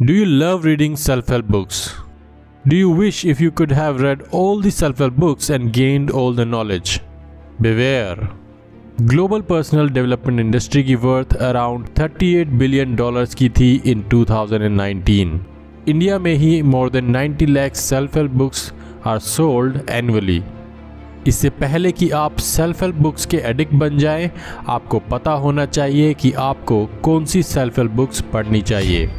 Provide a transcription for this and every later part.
Do you love reading self-help books? Do you wish if you could have read all the self-help books and gained all the knowledge? Beware. Global personal development industry की worth around $38 billion की थी in 2019। India में ही more than 90 lakh self help books are sold annually. इससे पहले कि आप self help books के एडिक्ट बन जाएं, आपको पता होना चाहिए कि आपको कौन सी सेल्फ हेल्प बुक्स पढ़नी चाहिए।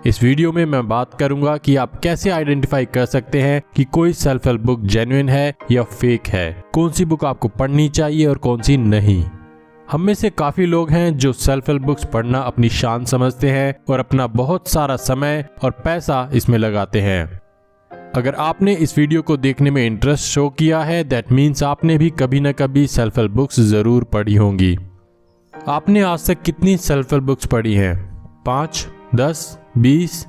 इस वीडियो में मैं बात करूंगा कि आप कैसे आइडेंटिफाई कर सकते हैं कि कोई सेल्फ हेल्प बुक जेन्युइन है या फेक है, कौन सी बुक आपको पढ़नी चाहिए और कौन सी नहीं। हम में से काफी लोग हैं जो सेल्फ हेल्प बुक्स पढ़ना अपनी शान समझते हैं और अपना बहुत सारा समय और पैसा इसमें लगाते हैं। अगर आपने इस वीडियो को देखने में इंटरेस्ट शो किया है, दैट मीन्स आपने भी कभी न कभी सेल्फ हेल्प बुक्स जरूर पढ़ी होंगी। आपने आज तक कितनी सेल्फ हेल्प बुक्स पढ़ी हैं? 5, 10, 20,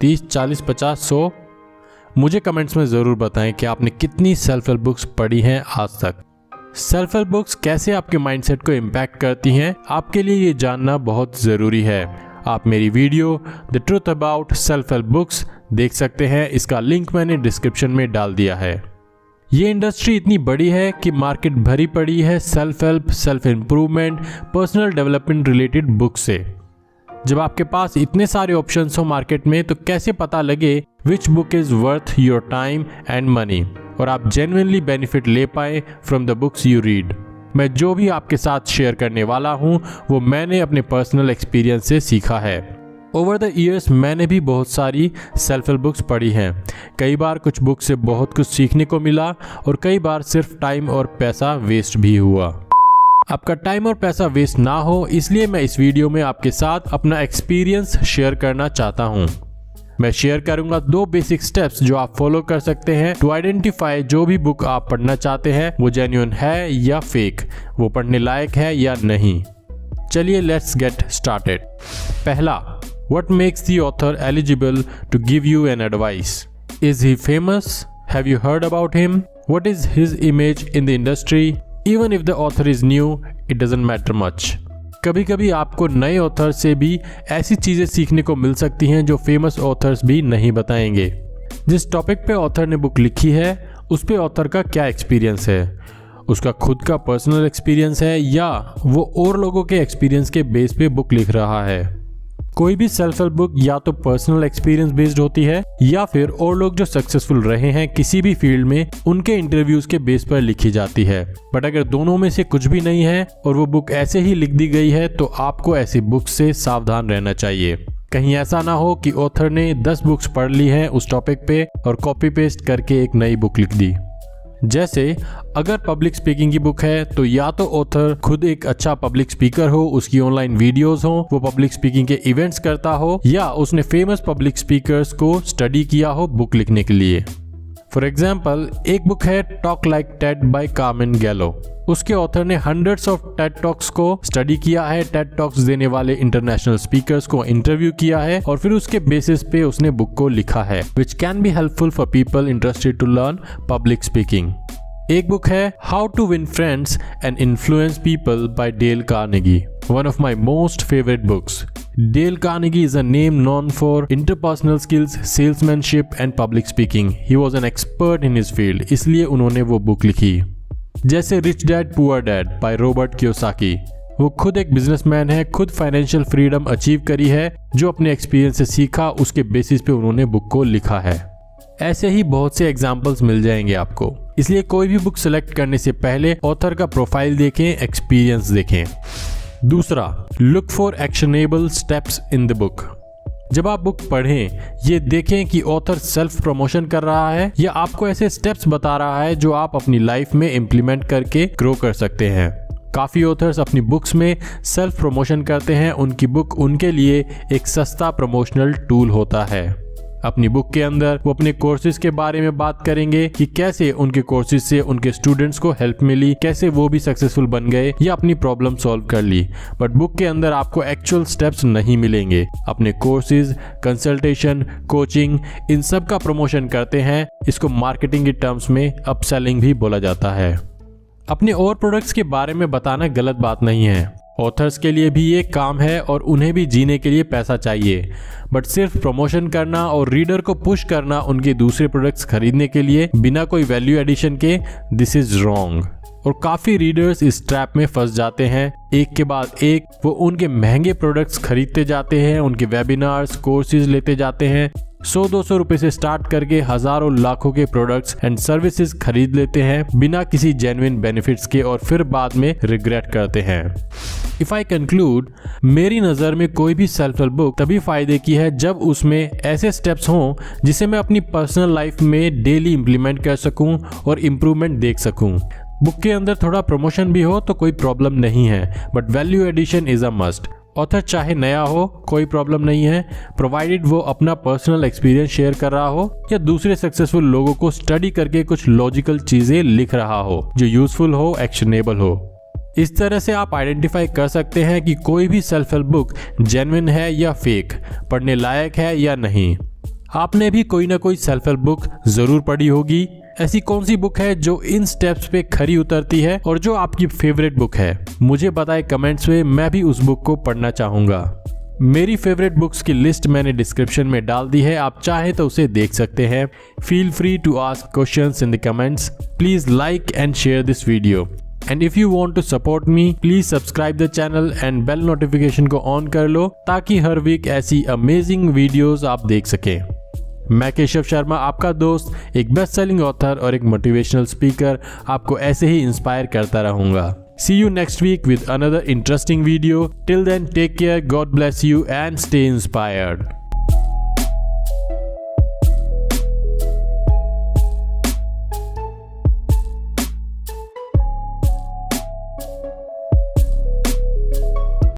30, 40, 50, 100? मुझे कमेंट्स में ज़रूर बताएं कि आपने कितनी सेल्फ हेल्प बुक्स पढ़ी हैं आज तक। सेल्फ हेल्प बुक्स कैसे आपके माइंडसेट को इम्पैक्ट करती हैं, आपके लिए ये जानना बहुत ज़रूरी है। आप मेरी video the truth about self help books देख सकते हैं, इसका लिंक मैंने डिस्क्रिप्शन में डाल दिया है। ये इंडस्ट्री इतनी बड़ी है कि मार्केट भरी पड़ी है self help, self improvement, personal development related books से। जब आपके पास इतने सारे ऑप्शंस हो मार्केट में, तो कैसे पता लगे which book is worth your time and money और आप जेन्युइनली बेनिफिट ले पाए from the books you read. मैं जो भी आपके साथ शेयर करने वाला हूँ वो मैंने अपने पर्सनल एक्सपीरियंस से सीखा है। ओवर द ईयर्स मैंने भी बहुत सारी सेल्फ हेल्प बुक्स पढ़ी हैं। कई बार कुछ बुक से बहुत कुछ सीखने को मिला और कई बार सिर्फ टाइम और पैसा वेस्ट भी हुआ। आपका टाइम और पैसा वेस्ट ना हो, इसलिए मैं इस वीडियो में आपके साथ अपना एक्सपीरियंस शेयर करना चाहता हूं। मैं शेयर करूंगा 2 बेसिक स्टेप्स जो आप फॉलो कर सकते हैं टू आइडेंटिफाई जो भी बुक आप पढ़ना चाहते हैं वो जेन्युइन है या फेक, वो पढ़ने लायक है या नहीं। चलिए लेट्स गेट स्टार्टेड। पहला, what makes the author eligible to give you an advice? Is he famous? Have you heard about him? What is his image in the industry? Even if the author is new, it doesn't matter much. कभी कभी आपको नए author से भी ऐसी चीज़ें सीखने को मिल सकती हैं जो फेमस ऑथर्स भी नहीं बताएंगे। जिस टॉपिक पे ऑथर ने बुक लिखी है उस पे ऑथर का क्या एक्सपीरियंस है, उसका खुद का पर्सनल एक्सपीरियंस है या वो और लोगों के एक्सपीरियंस के बेस पे बुक लिख रहा है। कोई भी सेल्फ हेल्प बुक या तो पर्सनल एक्सपीरियंस बेस्ड होती है या फिर और लोग जो सक्सेसफुल रहे हैं किसी भी फील्ड में उनके इंटरव्यूज के बेस पर लिखी जाती है। बट अगर दोनों में से कुछ भी नहीं है और वो बुक ऐसे ही लिख दी गई है तो आपको ऐसी बुक से सावधान रहना चाहिए। कहीं ऐसा ना हो कि ऑथर ने 10 बुक्स पढ़ ली हैं उस टॉपिक पे और कॉपी पेस्ट करके एक नई बुक लिख दी। जैसे अगर पब्लिक स्पीकिंग की बुक है तो या तो ऑथर खुद एक अच्छा पब्लिक स्पीकर हो, उसकी ऑनलाइन वीडियोस हो, वो पब्लिक स्पीकिंग के इवेंट्स करता हो या उसने फेमस पब्लिक स्पीकर्स को स्टडी किया हो बुक लिखने के लिए। फॉर एग्जाम्पल, एक बुक है talk like TED by Carmen Gallo. उसके ऑथर ने हंड्रेड्स ऑफ टेड टॉक्स को स्टडी किया है, टेड टॉक्स देने वाले इंटरनेशनल स्पीकर्स को इंटरव्यू किया है और फिर उसके बेसिस पे उसने बुक को लिखा है, which can be helpful for people interested to learn public speaking. एक बुक है how to win friends and influence people by Dale Carnegie, one of my most favourite books. Dale Carnegie is a name known for interpersonal skills, salesmanship and public speaking. He was an expert in his field, इसलिए उन्होंने वो book लिखी। जैसे rich dad poor dad by Robert Kiyosaki, वो खुद एक businessman है, खुद फाइनेंशियल फ्रीडम अचीव करी है, जो अपने एक्सपीरियंस से सीखा उसके बेसिस पे उन्होंने बुक को लिखा है। ऐसे ही बहुत से एग्जाम्पल्स मिल जाएंगे आपको, इसलिए कोई भी बुक सेलेक्ट करने से पहले ऑथर का प्रोफाइल देखें, एक्सपीरियंस देखें। दूसरा, look for actionable steps in the book. जब आप बुक पढ़ें, ये देखें कि ऑथर सेल्फ प्रमोशन कर रहा है या आपको ऐसे स्टेप्स बता रहा है जो आप अपनी लाइफ में इम्प्लीमेंट करके ग्रो कर सकते हैं। काफ़ी ऑथर्स अपनी बुक्स में सेल्फ प्रमोशन करते हैं, उनकी बुक उनके लिए एक सस्ता प्रमोशनल टूल होता है। अपनी बुक के अंदर वो अपने कोर्सेज के बारे में बात करेंगे कि कैसे उनके कोर्सेज से उनके स्टूडेंट्स को हेल्प मिली, कैसे वो भी सक्सेसफुल बन गए या अपनी प्रॉब्लम सॉल्व कर ली। बट बुक के अंदर आपको एक्चुअल स्टेप्स नहीं मिलेंगे। अपने कोर्सेज, कंसल्टेशन, कोचिंग, इन सब का प्रमोशन करते हैं। इसको मार्केटिंग के टर्म्स में अपसेलिंग भी बोला जाता है। अपने और प्रोडक्ट्स के बारे में बताना गलत बात नहीं है। ऑथर्स के लिए भी ये काम है और उन्हें भी जीने के लिए पैसा चाहिए। बट सिर्फ प्रमोशन करना और रीडर को पुश करना उनके दूसरे प्रोडक्ट्स खरीदने के लिए बिना कोई वैल्यू एडिशन के, दिस इज रॉन्ग। और काफ़ी रीडर्स इस ट्रैप में फंस जाते हैं। एक के बाद एक वो उनके महंगे प्रोडक्ट्स खरीदते जाते हैं, उनके वेबिनार्स, कोर्सेज लेते जाते हैं। 100-200 रुपए से स्टार्ट करके हजारों लाखों के प्रोडक्ट्स एंड सर्विसेज खरीद लेते हैं बिना किसी जेन्युइन बेनिफिट्स के और फिर बाद में रिग्रेट करते हैं। इफ आई कंक्लूड, मेरी नज़र में कोई भी सेल्फ हेल्प बुक तभी फायदे की है जब उसमें ऐसे स्टेप्स हों जिसे मैं अपनी पर्सनल लाइफ में डेली इंप्लीमेंट कर सकूं और इम्प्रूवमेंट देख सकूं। बुक के अंदर थोड़ा प्रमोशन भी हो तो कोई प्रॉब्लम नहीं है, but value addition is a must. Author चाहे नया हो कोई प्रॉब्लम नहीं है, प्रोवाइडेड वो अपना पर्सनल एक्सपीरियंस शेयर कर रहा हो या दूसरे सक्सेसफुल लोगों को स्टडी करके कुछ लॉजिकल चीजें लिख रहा हो जो यूजफुल हो, एक्शनेबल हो। इस तरह से आप आइडेंटिफाई कर सकते हैं कि कोई भी सेल्फ हेल्प बुक जेन्युइन है या फेक, पढ़ने लायक है या नहीं। आपने भी कोई ना कोई सेल्फ हेल्प बुक जरूर पढ़ी होगी। ऐसी कौन सी बुक है जो इन स्टेप्स पे खरी उतरती है और जो आपकी फेवरेट बुक है? मुझे बताएं कमेंट्स में, मैं भी उस बुक को पढ़ना चाहूंगा। मेरी फेवरेट बुक्स की लिस्ट मैंने डिस्क्रिप्शन में डाल दी है, आप चाहे तो उसे देख सकते हैं। Feel free to ask questions in the comments. Please like and share this video. And if you want to support me, please subscribe the channel and bell notification को ऑन कर लो ताकि हर वीक ऐसी अमेजिंग वीडियोस आप देख सकें। मैं केशव शर्मा, आपका दोस्त, एक बेस्ट सेलिंग ऑथर और एक मोटिवेशनल स्पीकर, आपको ऐसे ही इंस्पायर करता रहूंगा। See you next week with another interesting video. Till then, take care, God bless you and stay inspired.